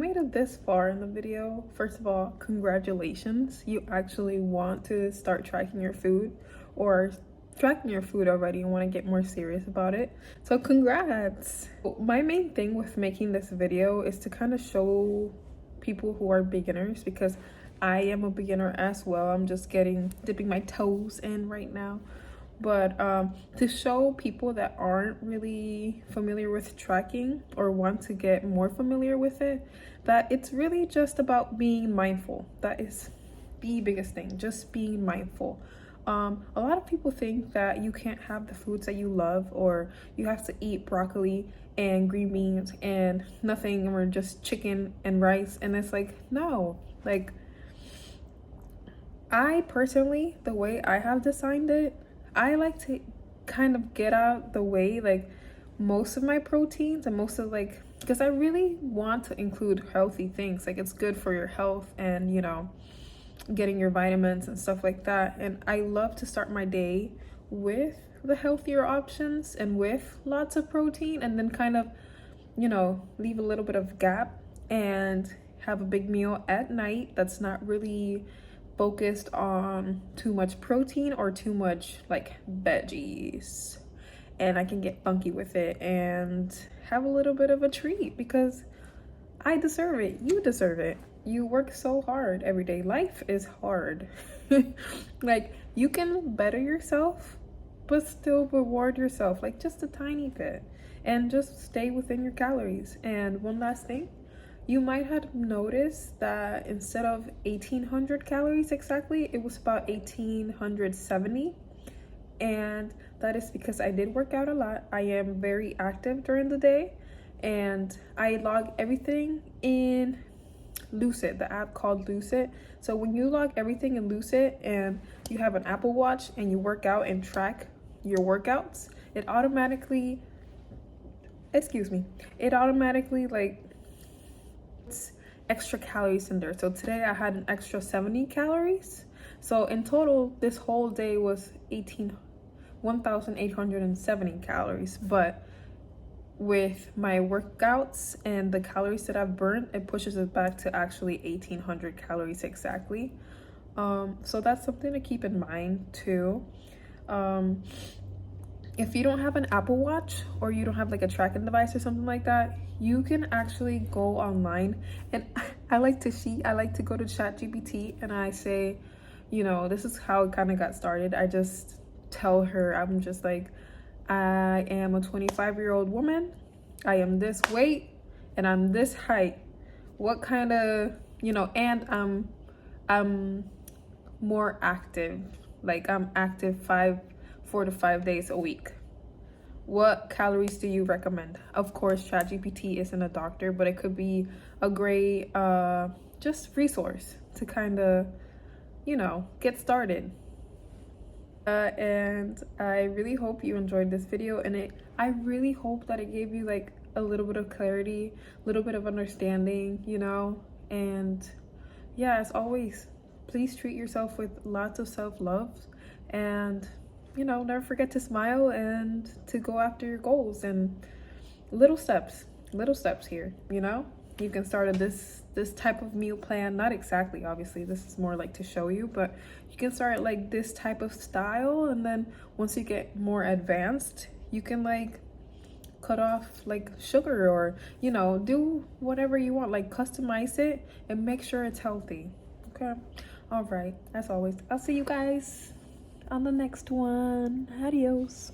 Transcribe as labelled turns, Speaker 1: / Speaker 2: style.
Speaker 1: made it this far in the video, first of all, congratulations. You actually want to start tracking your food, or tracking your food already and want to get more serious about it. So congrats. My main thing with making this video is to kind of show people who are beginners, because I am a beginner as well. I'm just dipping my toes in right now. But to show people that aren't really familiar with tracking or want to get more familiar with it, that it's really just about being mindful. That is the biggest thing, just being mindful. A lot of people think that you can't have the foods that you love, or you have to eat broccoli and green beans and nothing, or just chicken and rice. And it's like, no, like, I personally, the way I have designed it, I like to kind of get out the way, like, most of my proteins and most of, like, because I really want to include healthy things. Like, it's good for your health and, you know, getting your vitamins and stuff like that. And I love to start my day with the healthier options and with lots of protein, and then kind of, you know, leave a little bit of gap and have a big meal at night that's not really focused on too much protein or too much like veggies, and I can get funky with it and have a little bit of a treat, because I deserve it. You deserve it. You work so hard every day. Life is hard. Like, you can better yourself but still reward yourself, like, just a tiny bit, and just stay within your calories. And one last thing, you might have noticed that instead of 1800 calories exactly, it was about 1870. And that is because I did work out a lot. I am very active during the day, and I log everything in Lucid, the app called Lucid. So when you log everything in Lucid and you have an Apple Watch and you work out and track your workouts, it automatically like extra calories in there. So today I had an extra 70 calories. So in total, this whole day was 1,870 calories. But with my workouts and the calories that I've burned, it pushes it back to actually 1,800 calories exactly. So that's something to keep in mind too. If you don't have an Apple Watch, or you don't have like a tracking device or something like that, you can actually go online. And I like to go to ChatGPT and I say, you know, this is how it kind of got started. I just tell her, I'm just like, I am a 25-year-old woman. I am this weight and I'm this height. What kind of, you know, and I'm more active. Like, I'm active 4 to 5 days a week. What calories do you recommend? Of course, ChatGPT isn't a doctor, but it could be a great just resource to kind of, you know, get started. And I really hope you enjoyed this video, and I really hope that it gave you like a little bit of clarity, a little bit of understanding, you know. And yeah, as always, please treat yourself with lots of self-love, and, you know, never forget to smile and to go after your goals. And little steps here, you know. You can start this type of meal plan, not exactly, obviously, this is more like to show you, but you can start like this type of style, and then once you get more advanced, you can like cut off like sugar, or, you know, do whatever you want, like customize it and make sure it's healthy. Okay, all right, as always, I'll see you guys on the next one. Adios.